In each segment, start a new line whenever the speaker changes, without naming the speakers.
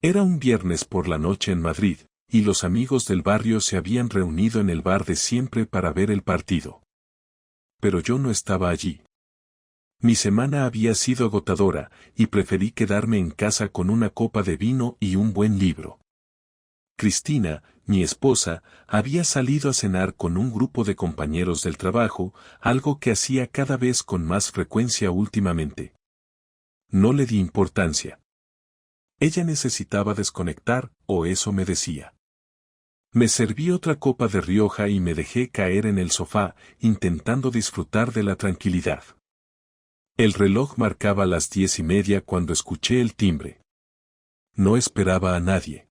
Era un viernes por la noche en Madrid, y los amigos del barrio se habían reunido en el bar de siempre para ver el partido. Pero yo no estaba allí. Mi semana había sido agotadora, y preferí quedarme en casa con una copa de vino y un buen libro. Cristina, mi esposa, había salido a cenar con un grupo de compañeros del trabajo, algo que hacía cada vez con más frecuencia últimamente. No le di importancia. Ella necesitaba desconectar, o eso me decía. Me serví otra copa de Rioja y me dejé caer en el sofá, intentando disfrutar de la tranquilidad. El reloj marcaba las 10:30 cuando escuché el timbre. No esperaba a nadie.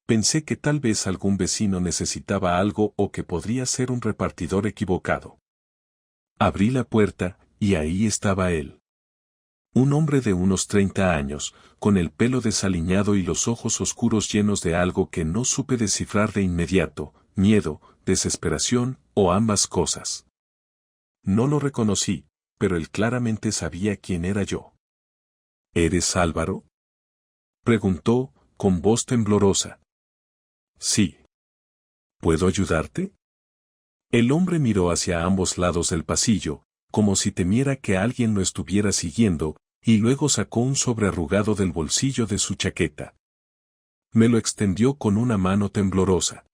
Pensé que tal vez algún vecino necesitaba algo o que podría ser un repartidor equivocado. Abrí la puerta, y ahí estaba él. Un hombre de unos 30 años, con el pelo desaliñado y los ojos oscuros llenos de algo que no supe descifrar de inmediato, miedo, desesperación, o ambas cosas. No lo reconocí, pero él claramente sabía quién era yo. ¿Eres Álvaro?, preguntó, con voz temblorosa. Sí. ¿Puedo ayudarte? El hombre miró hacia ambos lados del pasillo, como si temiera que alguien lo estuviera siguiendo, y luego sacó un sobre arrugado del bolsillo de su chaqueta. Me lo extendió con una mano temblorosa.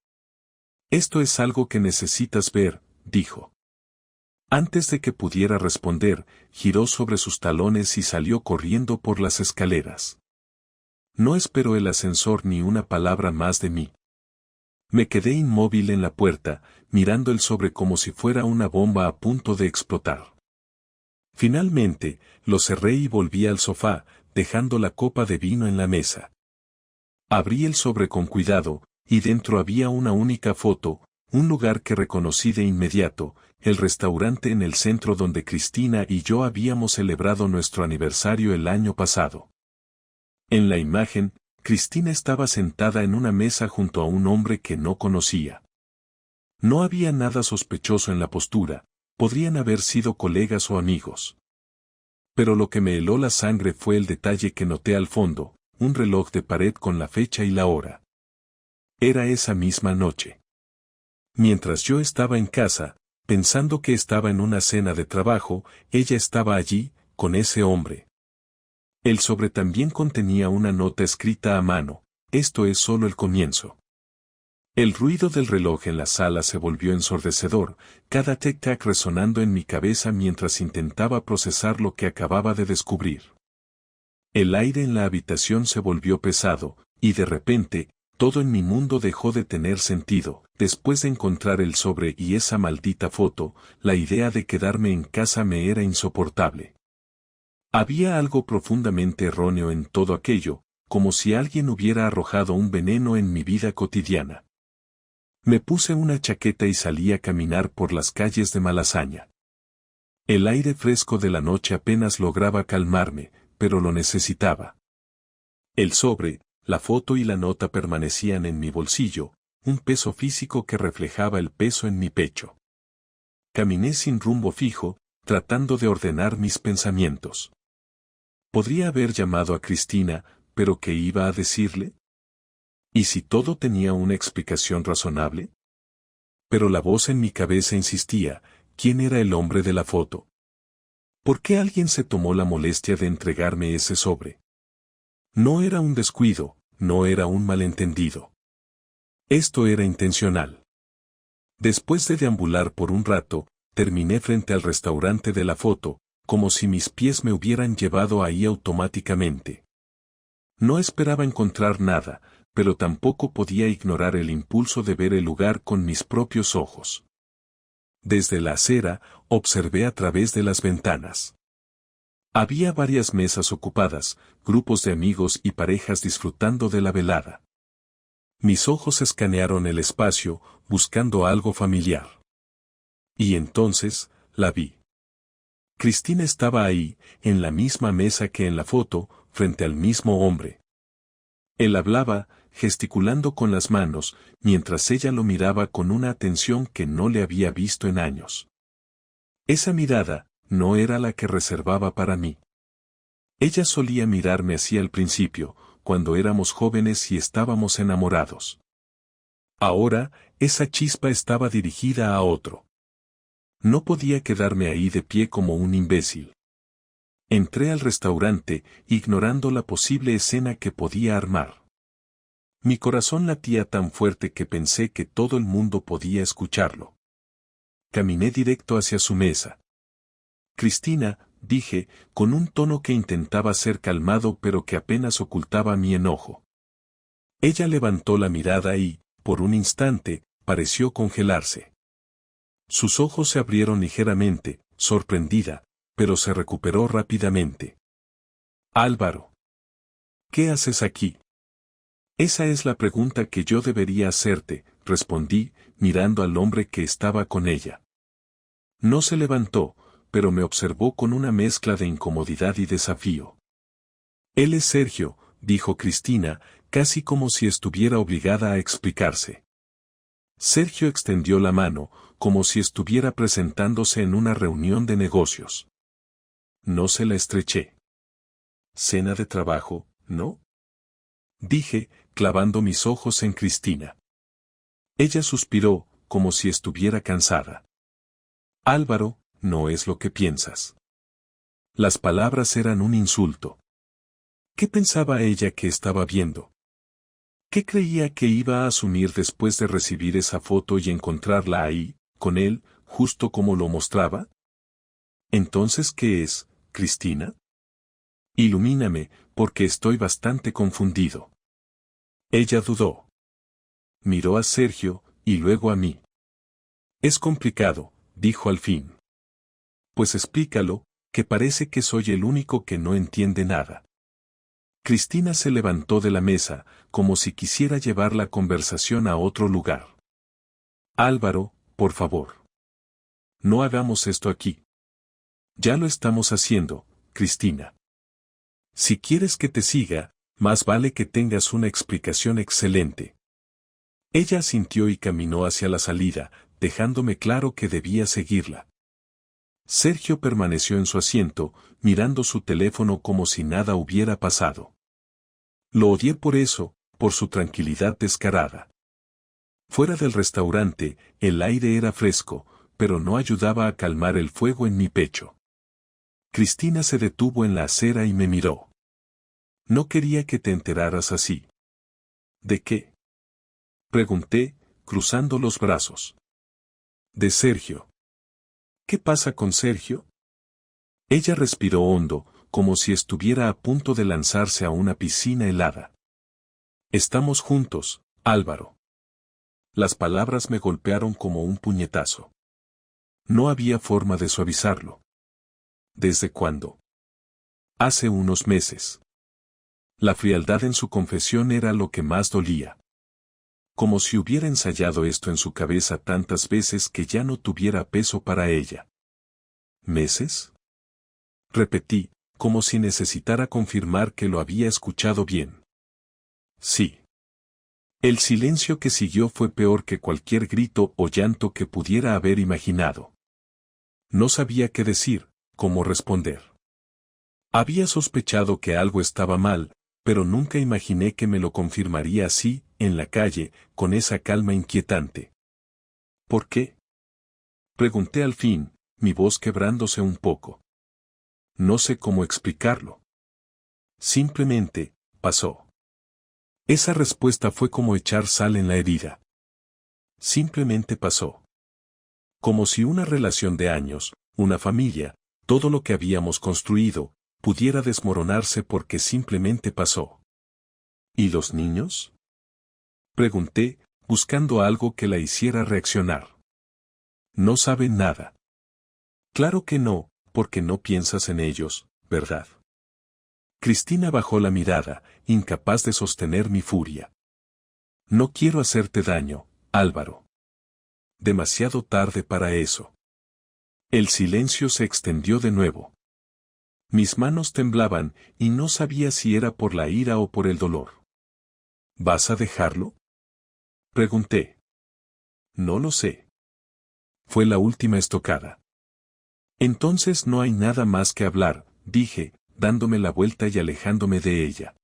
Esto es algo que necesitas ver, dijo. Antes de que pudiera responder, giró sobre sus talones y salió corriendo por las escaleras. No esperó el ascensor ni una palabra más de mí. Me quedé inmóvil en la puerta, mirando el sobre como si fuera una bomba a punto de explotar. Finalmente, lo cerré y volví al sofá, dejando la copa de vino en la mesa. Abrí el sobre con cuidado, y dentro había una única foto, un lugar que reconocí de inmediato, el restaurante en el centro donde Cristina y yo habíamos celebrado nuestro aniversario el año pasado. En la imagen, Cristina estaba sentada en una mesa junto a un hombre que no conocía. No había nada sospechoso en la postura, podrían haber sido colegas o amigos. Pero lo que me heló la sangre fue el detalle que noté al fondo, un reloj de pared con la fecha y la hora. Era esa misma noche. Mientras yo estaba en casa, pensando que estaba en una cena de trabajo, ella estaba allí, con ese hombre. El sobre también contenía una nota escrita a mano: esto es solo el comienzo. El ruido del reloj en la sala se volvió ensordecedor, cada tic-tac resonando en mi cabeza mientras intentaba procesar lo que acababa de descubrir. El aire en la habitación se volvió pesado, y de repente, todo en mi mundo dejó de tener sentido. Después de encontrar el sobre y esa maldita foto, la idea de quedarme en casa me era insoportable. Había algo profundamente erróneo en todo aquello, como si alguien hubiera arrojado un veneno en mi vida cotidiana. Me puse una chaqueta y salí a caminar por las calles de Malasaña. El aire fresco de la noche apenas lograba calmarme, pero lo necesitaba. El sobre, la foto y la nota permanecían en mi bolsillo, un peso físico que reflejaba el peso en mi pecho. Caminé sin rumbo fijo, tratando de ordenar mis pensamientos. Podría haber llamado a Cristina, pero ¿qué iba a decirle? ¿Y si todo tenía una explicación razonable? Pero la voz en mi cabeza insistía: ¿quién era el hombre de la foto? ¿Por qué alguien se tomó la molestia de entregarme ese sobre? No era un descuido, no era un malentendido. Esto era intencional. Después de deambular por un rato, terminé frente al restaurante de la foto, como si mis pies me hubieran llevado ahí automáticamente. No esperaba encontrar nada, pero tampoco podía ignorar el impulso de ver el lugar con mis propios ojos. Desde la acera, observé a través de las ventanas. Había varias mesas ocupadas, grupos de amigos y parejas disfrutando de la velada. Mis ojos escanearon el espacio, buscando algo familiar. Y entonces, la vi. Cristina estaba ahí, en la misma mesa que en la foto, frente al mismo hombre. Él hablaba, gesticulando con las manos, mientras ella lo miraba con una atención que no le había visto en años. Esa mirada no era la que reservaba para mí. Ella solía mirarme así al principio, cuando éramos jóvenes y estábamos enamorados. Ahora, esa chispa estaba dirigida a otro. No podía quedarme ahí de pie como un imbécil. Entré al restaurante, ignorando la posible escena que podía armar. Mi corazón latía tan fuerte que pensé que todo el mundo podía escucharlo. Caminé directo hacia su mesa. Cristina, dije, con un tono que intentaba ser calmado pero que apenas ocultaba mi enojo. Ella levantó la mirada y, por un instante, pareció congelarse. Sus ojos se abrieron ligeramente, sorprendida, pero se recuperó rápidamente. Álvaro. ¿Qué haces aquí? Esa es la pregunta que yo debería hacerte, respondí, mirando al hombre que estaba con ella. No se levantó, pero me observó con una mezcla de incomodidad y desafío. Él es Sergio, dijo Cristina, casi como si estuviera obligada a explicarse. Sergio extendió la mano, como si estuviera presentándose en una reunión de negocios. No se la estreché. ¿Cena de trabajo, no? Dije, clavando mis ojos en Cristina. Ella suspiró, como si estuviera cansada. Álvaro, no es lo que piensas. Las palabras eran un insulto. ¿Qué pensaba ella que estaba viendo? ¿Qué creía que iba a asumir después de recibir esa foto y encontrarla ahí, con él, justo como lo mostraba? Entonces, ¿qué es, Cristina? Ilumíname, porque estoy bastante confundido. Ella dudó. Miró a Sergio, y luego a mí. Es complicado, dijo al fin. Pues explícalo, que parece que soy el único que no entiende nada. Cristina se levantó de la mesa, como si quisiera llevar la conversación a otro lugar. Álvaro, por favor. No hagamos esto aquí. Ya lo estamos haciendo, Cristina. Si quieres que te siga, más vale que tengas una explicación excelente. Ella asintió y caminó hacia la salida, dejándome claro que debía seguirla. Sergio permaneció en su asiento, mirando su teléfono como si nada hubiera pasado. Lo odié por eso, por su tranquilidad descarada. Fuera del restaurante, el aire era fresco, pero no ayudaba a calmar el fuego en mi pecho. Cristina se detuvo en la acera y me miró. No quería que te enteraras así. ¿De qué? Pregunté, cruzando los brazos. De Sergio. ¿Qué pasa con Sergio? Ella respiró hondo, como si estuviera a punto de lanzarse a una piscina helada. Estamos juntos, Álvaro. Las palabras me golpearon como un puñetazo. No había forma de suavizarlo. ¿Desde cuándo? Hace unos meses. La frialdad en su confesión era lo que más dolía. Como si hubiera ensayado esto en su cabeza tantas veces que ya no tuviera peso para ella. ¿Meses? Repetí, como si necesitara confirmar que lo había escuchado bien. Sí. El silencio que siguió fue peor que cualquier grito o llanto que pudiera haber imaginado. No sabía qué decir, cómo responder. Había sospechado que algo estaba mal, pero nunca imaginé que me lo confirmaría así, en la calle, con esa calma inquietante. ¿Por qué? Pregunté al fin, mi voz quebrándose un poco. No sé cómo explicarlo. Simplemente, pasó. Esa respuesta fue como echar sal en la herida. Simplemente pasó. Como si una relación de años, una familia, todo lo que habíamos construido, pudiera desmoronarse porque simplemente pasó. ¿Y los niños? Pregunté, buscando algo que la hiciera reaccionar. No saben nada. Claro que no, porque no piensas en ellos, ¿verdad? Cristina bajó la mirada, incapaz de sostener mi furia. No quiero hacerte daño, Álvaro. Demasiado tarde para eso. El silencio se extendió de nuevo. Mis manos temblaban y no sabía si era por la ira o por el dolor. ¿Vas a dejarlo? Pregunté. No lo sé. Fue la última estocada. Entonces no hay nada más que hablar, dije, dándome la vuelta y alejándome de ella.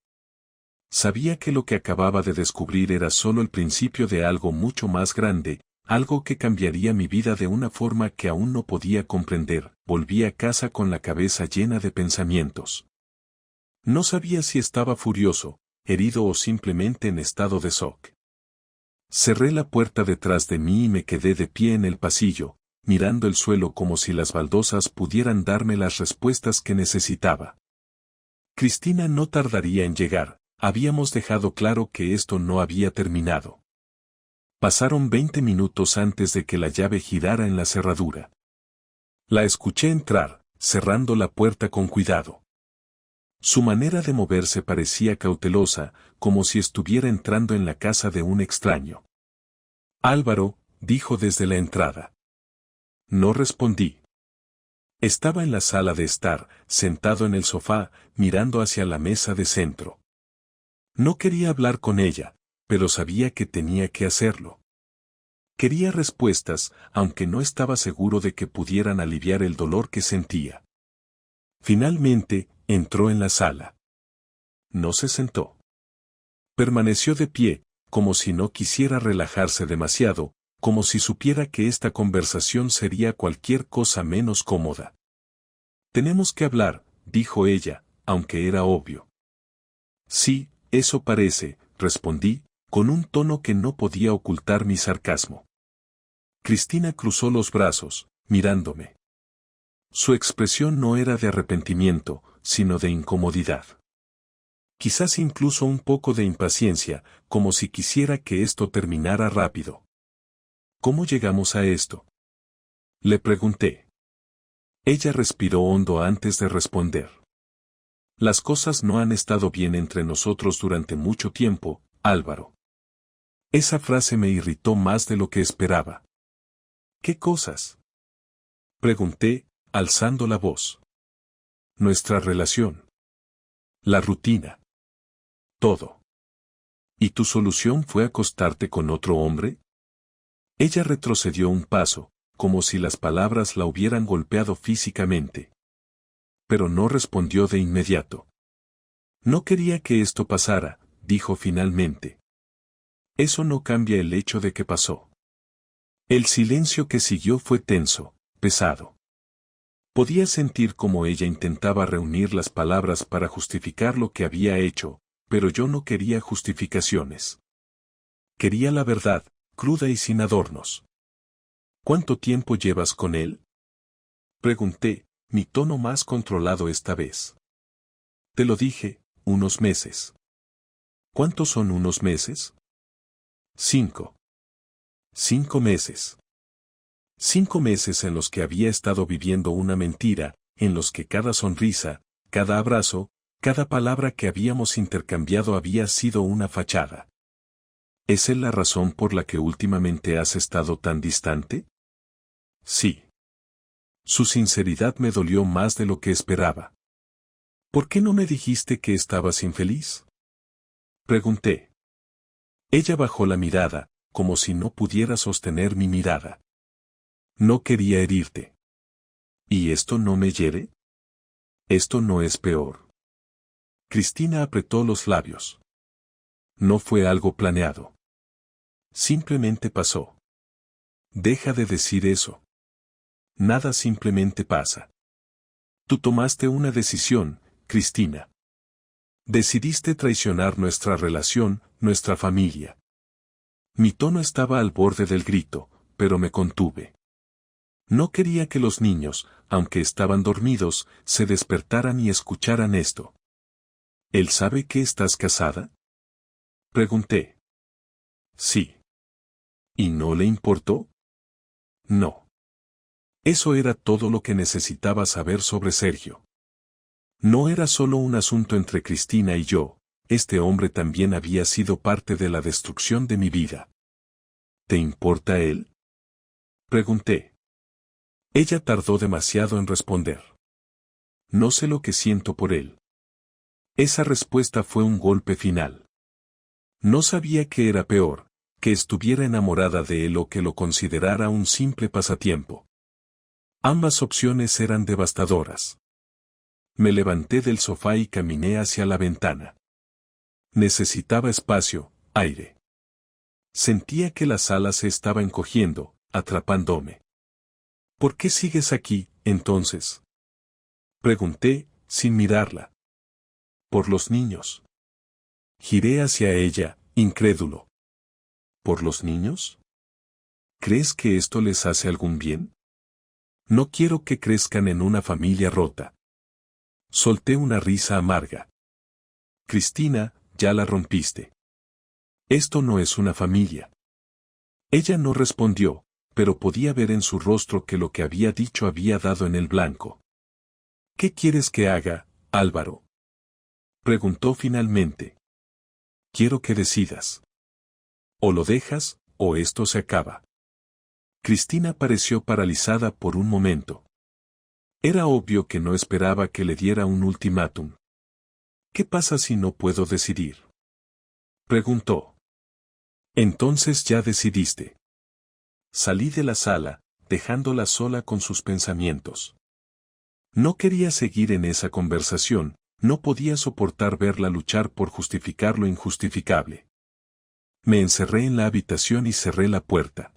Sabía que lo que acababa de descubrir era solo el principio de algo mucho más grande, algo que cambiaría mi vida de una forma que aún no podía comprender. Volví a casa con la cabeza llena de pensamientos. No sabía si estaba furioso, herido o simplemente en estado de shock. Cerré la puerta detrás de mí y me quedé de pie en el pasillo, mirando el suelo como si las baldosas pudieran darme las respuestas que necesitaba. Cristina no tardaría en llegar, habíamos dejado claro que esto no había terminado. Pasaron 20 minutos antes de que la llave girara en la cerradura. La escuché entrar, cerrando la puerta con cuidado. Su manera de moverse parecía cautelosa, como si estuviera entrando en la casa de un extraño. Álvaro, dijo desde la entrada. No respondí. Estaba en la sala de estar, sentado en el sofá, mirando hacia la mesa de centro. No quería hablar con ella, pero sabía que tenía que hacerlo. Quería respuestas, aunque no estaba seguro de que pudieran aliviar el dolor que sentía. Finalmente, entró en la sala. No se sentó. Permaneció de pie, como si no quisiera relajarse demasiado, como si supiera que esta conversación sería cualquier cosa menos cómoda. Tenemos que hablar, dijo ella, aunque era obvio. Sí, eso parece, respondí, con un tono que no podía ocultar mi sarcasmo. Cristina cruzó los brazos, mirándome. Su expresión no era de arrepentimiento, sino de incomodidad. Quizás incluso un poco de impaciencia, como si quisiera que esto terminara rápido. ¿Cómo llegamos a esto? Le pregunté. Ella respiró hondo antes de responder. Las cosas no han estado bien entre nosotros durante mucho tiempo, Álvaro. Esa frase me irritó más de lo que esperaba. ¿Qué cosas? Pregunté, alzando la voz. Nuestra relación. La rutina. Todo. ¿Y tu solución fue acostarte con otro hombre? Ella retrocedió un paso, como si las palabras la hubieran golpeado físicamente. Pero no respondió de inmediato. No quería que esto pasara, dijo finalmente. Eso no cambia el hecho de que pasó. El silencio que siguió fue tenso, pesado. Podía sentir cómo ella intentaba reunir las palabras para justificar lo que había hecho, pero yo no quería justificaciones. Quería la verdad, cruda y sin adornos. ¿Cuánto tiempo llevas con él? Pregunté, mi tono más controlado esta vez. Te lo dije, unos meses. ¿Cuántos son unos meses? 5. 5 meses. 5 meses en los que había estado viviendo una mentira, en los que cada sonrisa, cada abrazo, cada palabra que habíamos intercambiado había sido una fachada. ¿Es él la razón por la que últimamente has estado tan distante? Sí. Su sinceridad me dolió más de lo que esperaba. ¿Por qué no me dijiste que estabas infeliz? Pregunté. Ella bajó la mirada, como si no pudiera sostener mi mirada. No quería herirte. ¿Y esto no me hiere? Esto no es peor. Cristina apretó los labios. No fue algo planeado. Simplemente pasó. Deja de decir eso. Nada simplemente pasa. Tú tomaste una decisión, Cristina. Decidiste traicionar nuestra relación, nuestra familia. Mi tono estaba al borde del grito, pero me contuve. No quería que los niños, aunque estaban dormidos, se despertaran y escucharan esto. ¿Él sabe que estás casada? Pregunté. Sí. ¿Y no le importó? No. Eso era todo lo que necesitaba saber sobre Sergio. No era solo un asunto entre Cristina y yo, este hombre también había sido parte de la destrucción de mi vida. ¿Te importa él? Pregunté. Ella tardó demasiado en responder. No sé lo que siento por él. Esa respuesta fue un golpe final. No sabía qué era peor, que estuviera enamorada de él o que lo considerara un simple pasatiempo. Ambas opciones eran devastadoras. Me levanté del sofá y caminé hacia la ventana. Necesitaba espacio, aire. Sentía que la sala se estaba encogiendo, atrapándome. ¿Por qué sigues aquí, entonces? Pregunté, sin mirarla. Por los niños. Giré hacia ella, incrédulo. ¿Por los niños? ¿Crees que esto les hace algún bien? No quiero que crezcan en una familia rota. Solté una risa amarga. Cristina, ya la rompiste. Esto no es una familia. Ella no respondió, pero podía ver en su rostro que lo que había dicho había dado en el blanco. ¿Qué quieres que haga, Álvaro? Preguntó finalmente. Quiero que decidas. O lo dejas, o esto se acaba. Cristina pareció paralizada por un momento. Era obvio que no esperaba que le diera un ultimátum. ¿Qué pasa si no puedo decidir? Preguntó. Entonces ya decidiste. Salí de la sala, dejándola sola con sus pensamientos. No quería seguir en esa conversación, no podía soportar verla luchar por justificar lo injustificable. Me encerré en la habitación y cerré la puerta.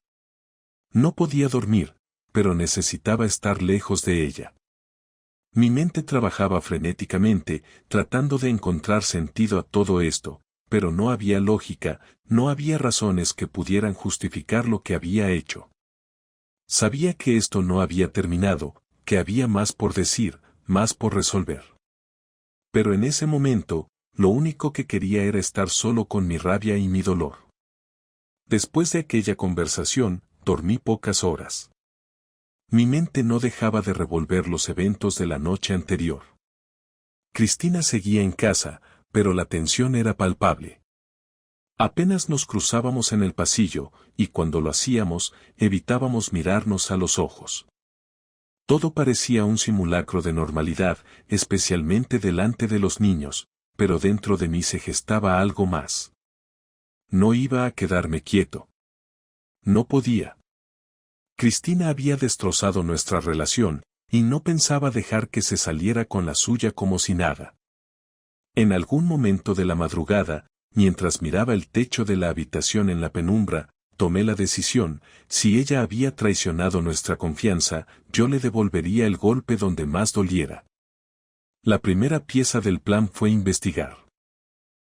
No podía dormir, pero necesitaba estar lejos de ella. Mi mente trabajaba frenéticamente, tratando de encontrar sentido a todo esto, pero no había lógica, no había razones que pudieran justificar lo que había hecho. Sabía que esto no había terminado, que había más por decir, más por resolver. Pero en ese momento, lo único que quería era estar solo con mi rabia y mi dolor. Después de aquella conversación, dormí pocas horas. Mi mente no dejaba de revolver los eventos de la noche anterior. Cristina seguía en casa, pero la tensión era palpable. Apenas nos cruzábamos en el pasillo, y cuando lo hacíamos, evitábamos mirarnos a los ojos. Todo parecía un simulacro de normalidad, especialmente delante de los niños, pero dentro de mí se gestaba algo más. No iba a quedarme quieto. No podía. Cristina había destrozado nuestra relación, y no pensaba dejar que se saliera con la suya como si nada. En algún momento de la madrugada, mientras miraba el techo de la habitación en la penumbra, tomé la decisión: si ella había traicionado nuestra confianza, yo le devolvería el golpe donde más doliera. La primera pieza del plan fue investigar.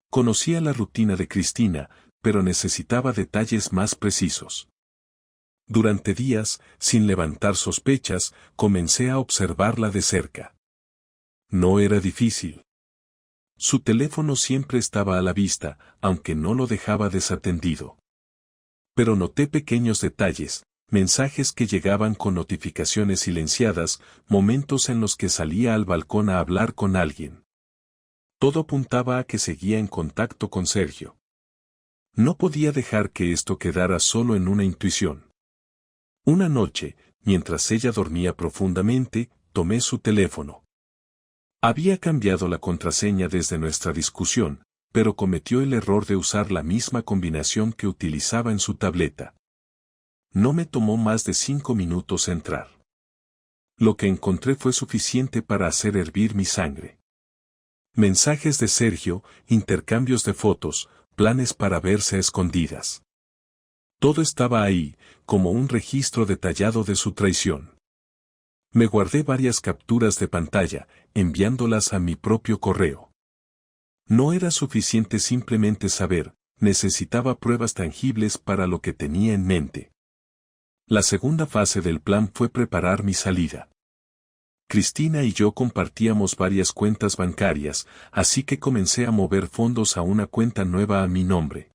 Conocía la rutina de Cristina, pero necesitaba detalles más precisos. Durante días, sin levantar sospechas, comencé a observarla de cerca. No era difícil. Su teléfono siempre estaba a la vista, aunque no lo dejaba desatendido. Pero noté pequeños detalles, mensajes que llegaban con notificaciones silenciadas, momentos en los que salía al balcón a hablar con alguien. Todo apuntaba a que seguía en contacto con Sergio. No podía dejar que esto quedara solo en una intuición. Una noche, mientras ella dormía profundamente, tomé su teléfono. Había cambiado la contraseña desde nuestra discusión, pero cometió el error de usar la misma combinación que utilizaba en su tableta. No me tomó más de 5 minutos entrar. Lo que encontré fue suficiente para hacer hervir mi sangre. Mensajes de Sergio, intercambios de fotos, planes para verse a escondidas. Todo estaba ahí, como un registro detallado de su traición. Me guardé varias capturas de pantalla, enviándolas a mi propio correo. No era suficiente simplemente saber, necesitaba pruebas tangibles para lo que tenía en mente. La segunda fase del plan fue preparar mi salida. Cristina y yo compartíamos varias cuentas bancarias, así que comencé a mover fondos a una cuenta nueva a mi nombre.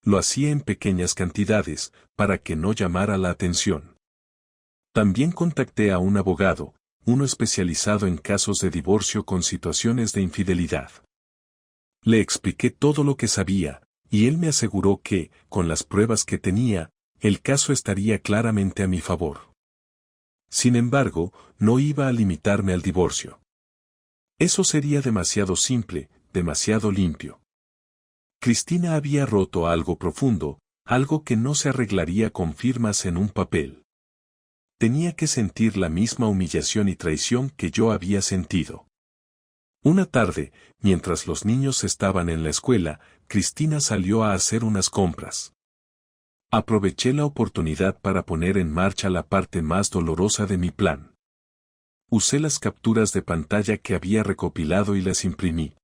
Lo hacía en pequeñas cantidades, para que no llamara la atención. También contacté a un abogado, uno especializado en casos de divorcio con situaciones de infidelidad. Le expliqué todo lo que sabía, y él me aseguró que, con las pruebas que tenía, el caso estaría claramente a mi favor. Sin embargo, no iba a limitarme al divorcio. Eso sería demasiado simple, demasiado limpio. Cristina había roto algo profundo, algo que no se arreglaría con firmas en un papel. Tenía que sentir la misma humillación y traición que yo había sentido. Una tarde, mientras los niños estaban en la escuela, Cristina salió a hacer unas compras. Aproveché la oportunidad para poner en marcha la parte más dolorosa de mi plan. Usé las capturas de pantalla que había recopilado y las imprimí.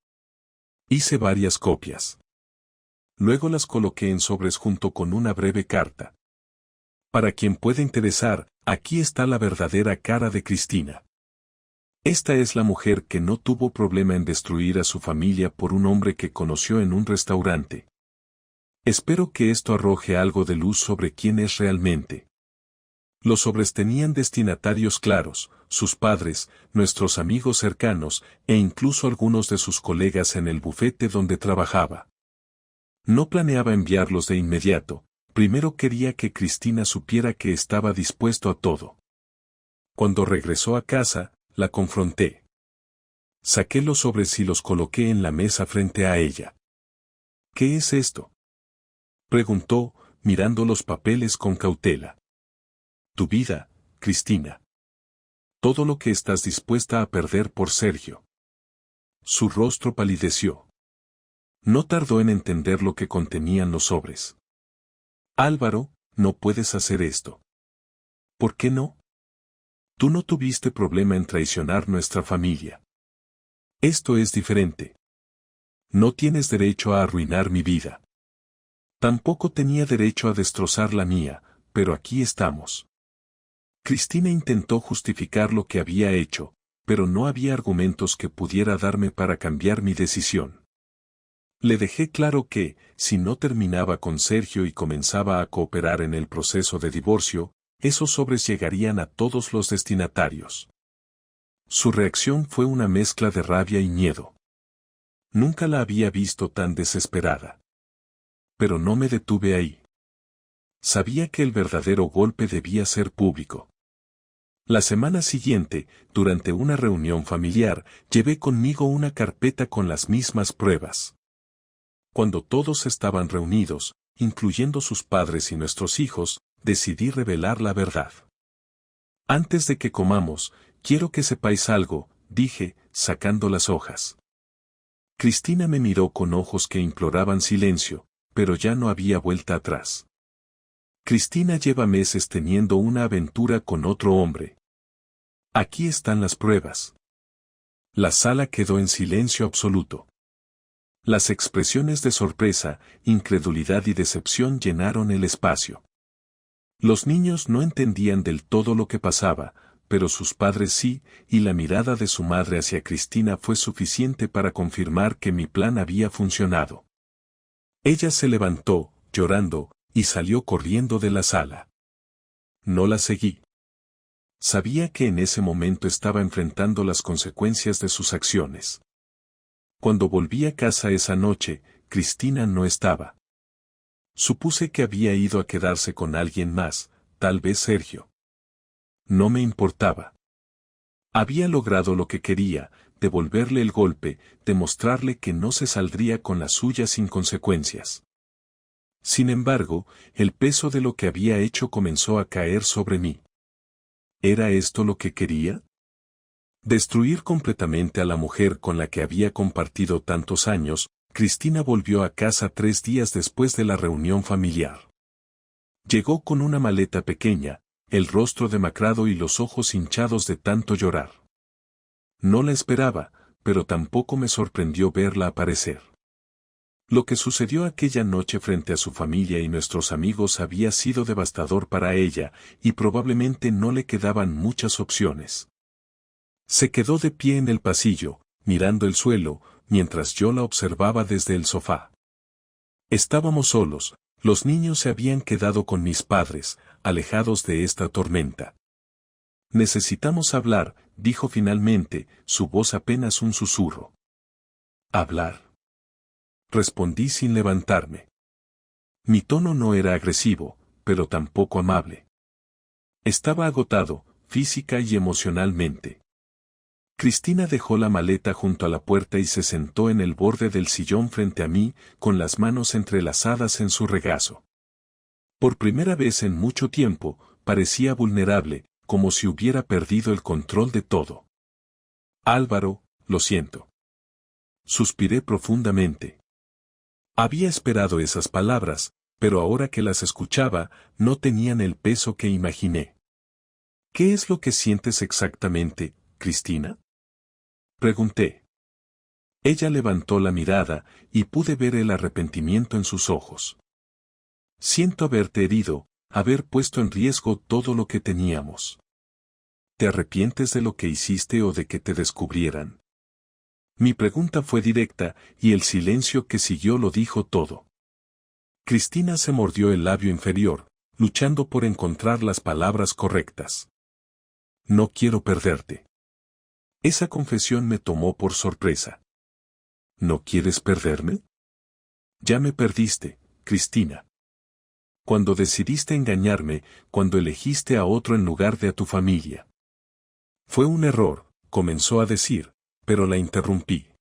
Hice varias copias. Luego las coloqué en sobres junto con una breve carta. Para quien pueda interesar, aquí está la verdadera cara de Cristina. Esta es la mujer que no tuvo problema en destruir a su familia por un hombre que conoció en un restaurante. Espero que esto arroje algo de luz sobre quién es realmente. Los sobres tenían destinatarios claros, sus padres, nuestros amigos cercanos, e incluso algunos de sus colegas en el bufete donde trabajaba. No planeaba enviarlos de inmediato, primero quería que Cristina supiera que estaba dispuesto a todo. Cuando regresó a casa, la confronté. Saqué los sobres y los coloqué en la mesa frente a ella. ¿Qué es esto?, preguntó, mirando los papeles con cautela. Tu vida, Cristina. Todo lo que estás dispuesta a perder por Sergio. Su rostro palideció. No tardó en entender lo que contenían los sobres. Álvaro, no puedes hacer esto. ¿Por qué no? Tú no tuviste problema en traicionar nuestra familia. Esto es diferente. No tienes derecho a arruinar mi vida. Tampoco tenía derecho a destrozar la mía, pero aquí estamos. Cristina intentó justificar lo que había hecho, pero no había argumentos que pudiera darme para cambiar mi decisión. Le dejé claro que, si no terminaba con Sergio y comenzaba a cooperar en el proceso de divorcio, esos sobres llegarían a todos los destinatarios. Su reacción fue una mezcla de rabia y miedo. Nunca la había visto tan desesperada. Pero no me detuve ahí. Sabía que el verdadero golpe debía ser público. La semana siguiente, durante una reunión familiar, llevé conmigo una carpeta con las mismas pruebas. Cuando todos estaban reunidos, incluyendo sus padres y nuestros hijos, decidí revelar la verdad. Antes de que comamos, quiero que sepáis algo, dije, sacando las hojas. Cristina me miró con ojos que imploraban silencio, pero ya no había vuelta atrás. Cristina lleva meses teniendo una aventura con otro hombre. Aquí están las pruebas. La sala quedó en silencio absoluto. Las expresiones de sorpresa, incredulidad y decepción llenaron el espacio. Los niños no entendían del todo lo que pasaba, pero sus padres sí, y la mirada de su madre hacia Cristina fue suficiente para confirmar que mi plan había funcionado. Ella se levantó, llorando, y salió corriendo de la sala. No la seguí. Sabía que en ese momento estaba enfrentando las consecuencias de sus acciones. Cuando volví a casa esa noche, Cristina no estaba. Supuse que había ido a quedarse con alguien más, tal vez Sergio. No me importaba. Había logrado lo que quería, devolverle el golpe, demostrarle que no se saldría con la suya sin consecuencias. Sin embargo, el peso de lo que había hecho comenzó a caer sobre mí. ¿Era esto lo que quería? Destruir completamente a la mujer con la que había compartido tantos años. Cristina volvió a casa 3 días después de la reunión familiar. Llegó con una maleta pequeña, el rostro demacrado y los ojos hinchados de tanto llorar. No la esperaba, pero tampoco me sorprendió verla aparecer. Lo que sucedió aquella noche frente a su familia y nuestros amigos había sido devastador para ella, y probablemente no le quedaban muchas opciones. Se quedó de pie en el pasillo, mirando el suelo, mientras yo la observaba desde el sofá. Estábamos solos, los niños se habían quedado con mis padres, alejados de esta tormenta. Necesitamos hablar, dijo finalmente, su voz apenas un susurro. ¿Hablar? Respondí sin levantarme. Mi tono no era agresivo, pero tampoco amable. Estaba agotado, física y emocionalmente. Cristina dejó la maleta junto a la puerta y se sentó en el borde del sillón frente a mí, con las manos entrelazadas en su regazo. Por primera vez en mucho tiempo, parecía vulnerable, como si hubiera perdido el control de todo. Álvaro, lo siento. Suspiré profundamente. Había esperado esas palabras, pero ahora que las escuchaba, no tenían el peso que imaginé. ¿Qué es lo que sientes exactamente, Cristina? Pregunté. Ella levantó la mirada, y pude ver el arrepentimiento en sus ojos. Siento haberte herido, haber puesto en riesgo todo lo que teníamos. ¿Te arrepientes de lo que hiciste o de que te descubrieran? Mi pregunta fue directa, y el silencio que siguió lo dijo todo. Cristina se mordió el labio inferior, luchando por encontrar las palabras correctas. No quiero perderte. Esa confesión me tomó por sorpresa. ¿No quieres perderme? Ya me perdiste, Cristina. Cuando decidiste engañarme, cuando elegiste a otro en lugar de a tu familia. Fue un error, comenzó a decir, pero la interrumpí.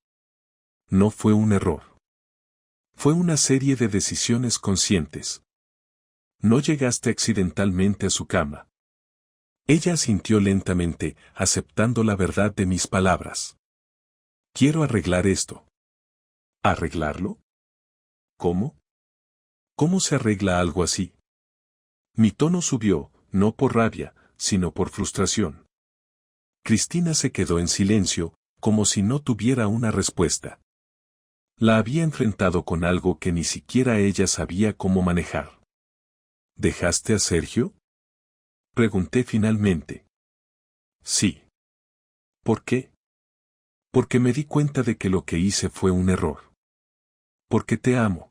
No fue un error. Fue una serie de decisiones conscientes. No llegaste accidentalmente a su cama. Ella asintió lentamente, aceptando la verdad de mis palabras. Quiero arreglar esto. ¿Arreglarlo? ¿Cómo? ¿Cómo se arregla algo así? Mi tono subió, no por rabia, sino por frustración. Cristina se quedó en silencio, como si no tuviera una respuesta. La había enfrentado con algo que ni siquiera ella sabía cómo manejar. ¿Dejaste a Sergio? Pregunté finalmente. Sí. ¿Por qué? Porque me di cuenta de que lo que hice fue un error. Porque te amo.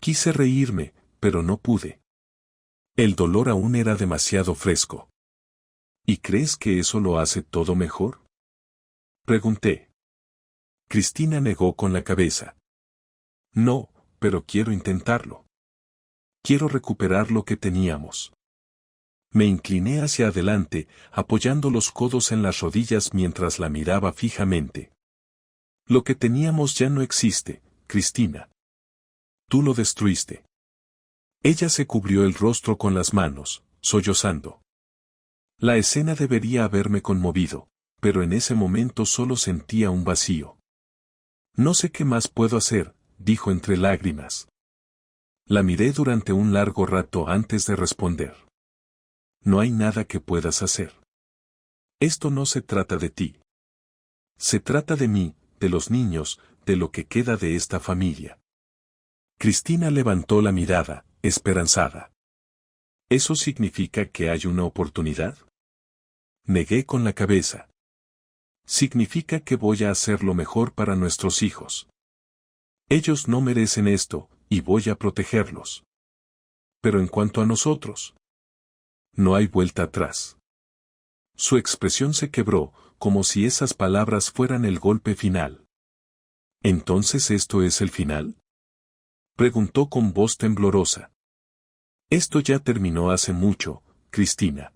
Quise reírme, pero no pude. El dolor aún era demasiado fresco. ¿Y crees que eso lo hace todo mejor? Pregunté. Cristina negó con la cabeza. No, pero quiero intentarlo. Quiero recuperar lo que teníamos. Me incliné hacia adelante, apoyando los codos en las rodillas mientras la miraba fijamente. Lo que teníamos ya no existe, Cristina. Tú lo destruiste. Ella se cubrió el rostro con las manos, sollozando. La escena debería haberme conmovido, pero en ese momento solo sentía un vacío. No sé qué más puedo hacer, dijo entre lágrimas. La miré durante un largo rato antes de responder. No hay nada que puedas hacer. Esto no se trata de ti. Se trata de mí, de los niños, de lo que queda de esta familia. Cristina levantó la mirada, esperanzada. ¿Eso significa que hay una oportunidad? Negué con la cabeza. Significa que voy a hacer lo mejor para nuestros hijos. Ellos no merecen esto, y voy a protegerlos. Pero en cuanto a nosotros, no hay vuelta atrás. Su expresión se quebró, como si esas palabras fueran el golpe final. ¿Entonces esto es el final? Preguntó con voz temblorosa. Esto ya terminó hace mucho, Cristina.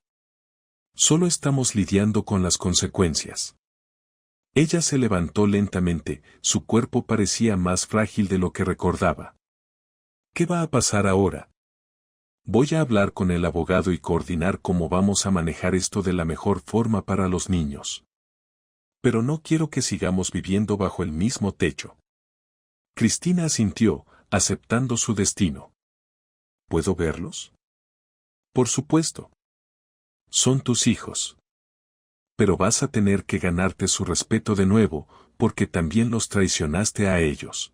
Solo estamos lidiando con las consecuencias. Ella se levantó lentamente, su cuerpo parecía más frágil de lo que recordaba. ¿Qué va a pasar ahora? Voy a hablar con el abogado y coordinar cómo vamos a manejar esto de la mejor forma para los niños. Pero no quiero que sigamos viviendo bajo el mismo techo. Cristina asintió, aceptando su destino. ¿Puedo verlos? Por supuesto. Son tus hijos. Pero vas a tener que ganarte su respeto de nuevo, porque también los traicionaste a ellos.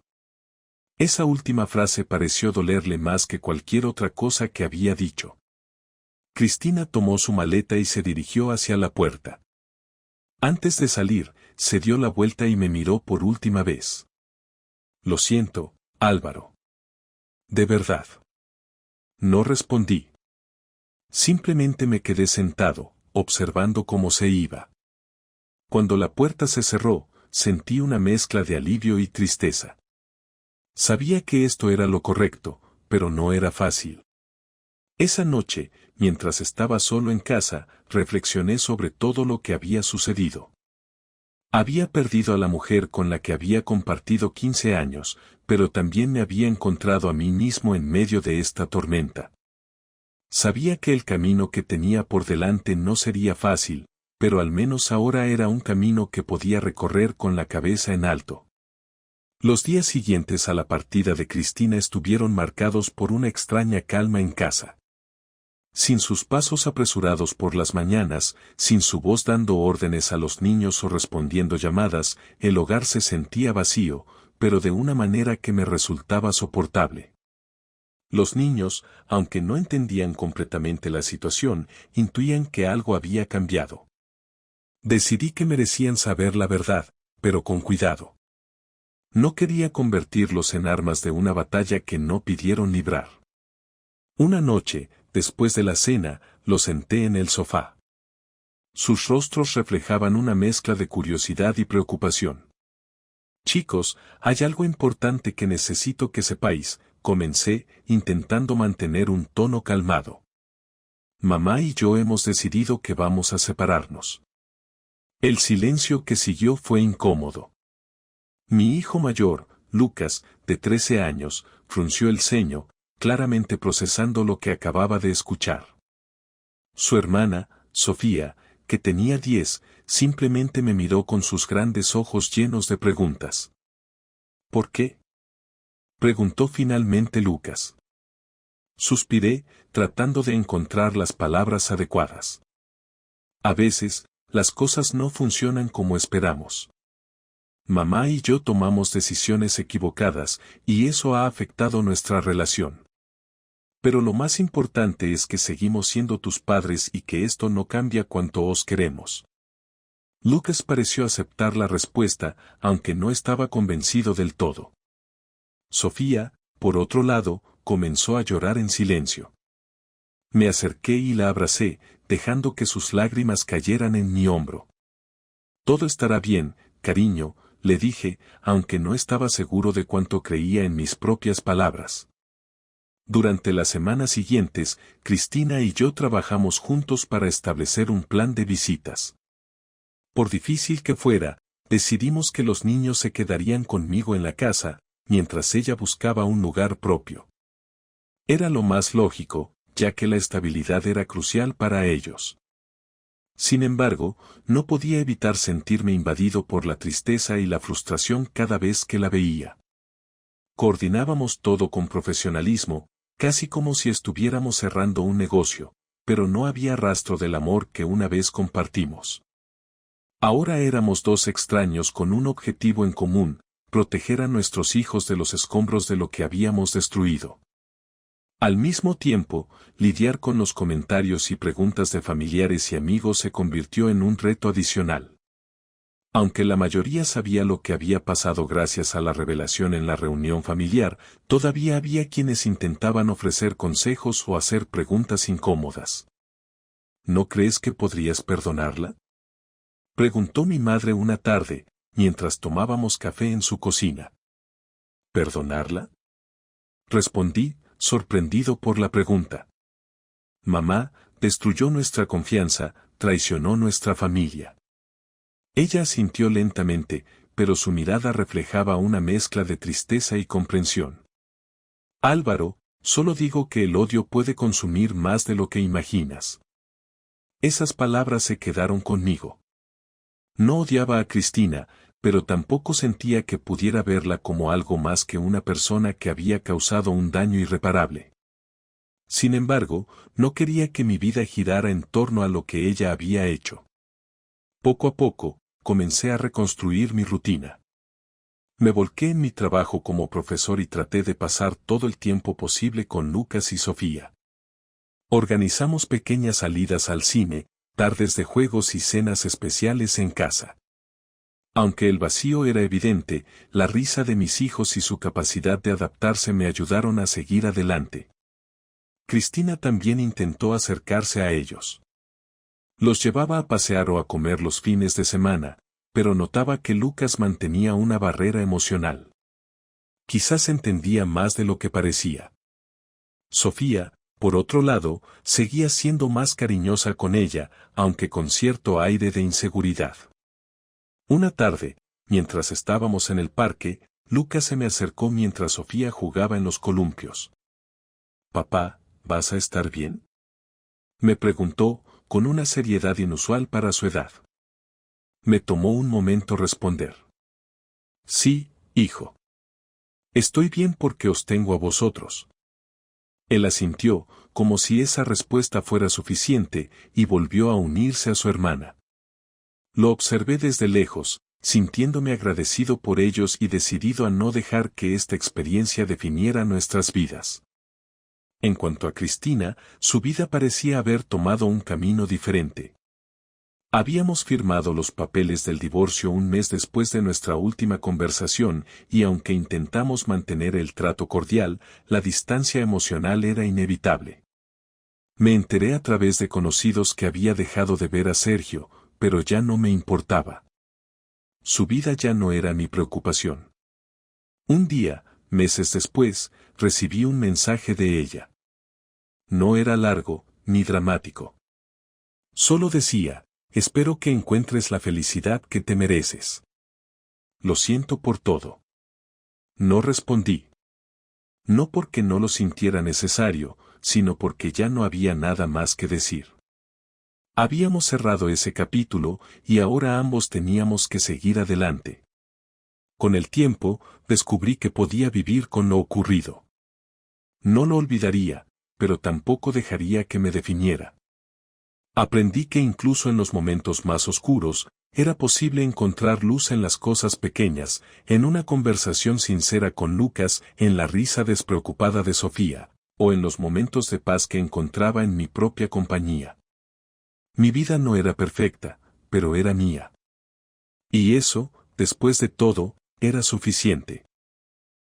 Esa última frase pareció dolerle más que cualquier otra cosa que había dicho. Cristina tomó su maleta y se dirigió hacia la puerta. Antes de salir, se dio la vuelta y me miró por última vez. Lo siento, Álvaro. De verdad. No respondí. Simplemente me quedé sentado, observando cómo se iba. Cuando la puerta se cerró, sentí una mezcla de alivio y tristeza. Sabía que esto era lo correcto, pero no era fácil. Esa noche, mientras estaba solo en casa, reflexioné sobre todo lo que había sucedido. Había perdido a la mujer con la que había compartido 15 años, pero también me había encontrado a mí mismo en medio de esta tormenta. Sabía que el camino que tenía por delante no sería fácil, pero al menos ahora era un camino que podía recorrer con la cabeza en alto. Los días siguientes a la partida de Cristina estuvieron marcados por una extraña calma en casa. Sin sus pasos apresurados por las mañanas, sin su voz dando órdenes a los niños o respondiendo llamadas, el hogar se sentía vacío, pero de una manera que me resultaba soportable. Los niños, aunque no entendían completamente la situación, intuían que algo había cambiado. Decidí que merecían saber la verdad, pero con cuidado. No quería convertirlos en armas de una batalla que no pidieron librar. Una noche, después de la cena, los senté en el sofá. Sus rostros reflejaban una mezcla de curiosidad y preocupación. Chicos, hay algo importante que necesito que sepáis, comencé, intentando mantener un tono calmado. Mamá y yo hemos decidido que vamos a separarnos. El silencio que siguió fue incómodo. Mi hijo mayor, Lucas, de 13 años, frunció el ceño, claramente procesando lo que acababa de escuchar. Su hermana, Sofía, que tenía 10, simplemente me miró con sus grandes ojos llenos de preguntas. ¿Por qué?, preguntó finalmente Lucas. Suspiré, tratando de encontrar las palabras adecuadas. A veces, las cosas no funcionan como esperamos. Mamá y yo tomamos decisiones equivocadas, y eso ha afectado nuestra relación. Pero lo más importante es que seguimos siendo tus padres y que esto no cambia cuanto os queremos. Lucas pareció aceptar la respuesta, aunque no estaba convencido del todo. Sofía, por otro lado, comenzó a llorar en silencio. Me acerqué y la abracé, dejando que sus lágrimas cayeran en mi hombro. Todo estará bien, cariño, le dije, aunque no estaba seguro de cuánto creía en mis propias palabras. Durante las semanas siguientes, Cristina y yo trabajamos juntos para establecer un plan de visitas. Por difícil que fuera, decidimos que los niños se quedarían conmigo en la casa, mientras ella buscaba un lugar propio. Era lo más lógico, ya que la estabilidad era crucial para ellos. Sin embargo, no podía evitar sentirme invadido por la tristeza y la frustración cada vez que la veía. Coordinábamos todo con profesionalismo, casi como si estuviéramos cerrando un negocio, pero no había rastro del amor que una vez compartimos. Ahora éramos dos extraños con un objetivo en común, proteger a nuestros hijos de los escombros de lo que habíamos destruido. Al mismo tiempo, lidiar con los comentarios y preguntas de familiares y amigos se convirtió en un reto adicional. Aunque la mayoría sabía lo que había pasado gracias a la revelación en la reunión familiar, todavía había quienes intentaban ofrecer consejos o hacer preguntas incómodas. ¿No crees que podrías perdonarla?, preguntó mi madre una tarde, mientras tomábamos café en su cocina. ¿Perdonarla?, respondí, sorprendido por la pregunta. Mamá, destruyó nuestra confianza, traicionó nuestra familia. Ella asintió lentamente, pero su mirada reflejaba una mezcla de tristeza y comprensión. Álvaro, solo digo que el odio puede consumir más de lo que imaginas. Esas palabras se quedaron conmigo. No odiaba a Cristina, pero tampoco sentía que pudiera verla como algo más que una persona que había causado un daño irreparable. Sin embargo, no quería que mi vida girara en torno a lo que ella había hecho. Poco a poco, comencé a reconstruir mi rutina. Me volqué en mi trabajo como profesor y traté de pasar todo el tiempo posible con Lucas y Sofía. Organizamos pequeñas salidas al cine, tardes de juegos y cenas especiales en casa. Aunque el vacío era evidente, la risa de mis hijos y su capacidad de adaptarse me ayudaron a seguir adelante. Cristina también intentó acercarse a ellos. Los llevaba a pasear o a comer los fines de semana, pero notaba que Lucas mantenía una barrera emocional. Quizás entendía más de lo que parecía. Sofía, por otro lado, seguía siendo más cariñosa con ella, aunque con cierto aire de inseguridad. Una tarde, mientras estábamos en el parque, Lucas se me acercó mientras Sofía jugaba en los columpios. «Papá, ¿vas a estar bien?», me preguntó, con una seriedad inusual para su edad. Me tomó un momento responder. «Sí, hijo». Estoy bien porque os tengo a vosotros. Él asintió, como si esa respuesta fuera suficiente, y volvió a unirse a su hermana. Lo observé desde lejos, sintiéndome agradecido por ellos y decidido a no dejar que esta experiencia definiera nuestras vidas. En cuanto a Cristina, su vida parecía haber tomado un camino diferente. Habíamos firmado los papeles del divorcio un mes después de nuestra última conversación, y aunque intentamos mantener el trato cordial, la distancia emocional era inevitable. Me enteré a través de conocidos que había dejado de ver a Sergio, pero ya no me importaba. Su vida ya no era mi preocupación. Un día, meses después, recibí un mensaje de ella. No era largo, ni dramático. Solo decía: espero que encuentres la felicidad que te mereces. Lo siento por todo. No respondí. No porque no lo sintiera necesario, sino porque ya no había nada más que decir. Habíamos cerrado ese capítulo y ahora ambos teníamos que seguir adelante. Con el tiempo, descubrí que podía vivir con lo ocurrido. No lo olvidaría, pero tampoco dejaría que me definiera. Aprendí que incluso en los momentos más oscuros, era posible encontrar luz en las cosas pequeñas, en una conversación sincera con Lucas, en la risa despreocupada de Sofía, o en los momentos de paz que encontraba en mi propia compañía. Mi vida no era perfecta, pero era mía. Y eso, después de todo, era suficiente.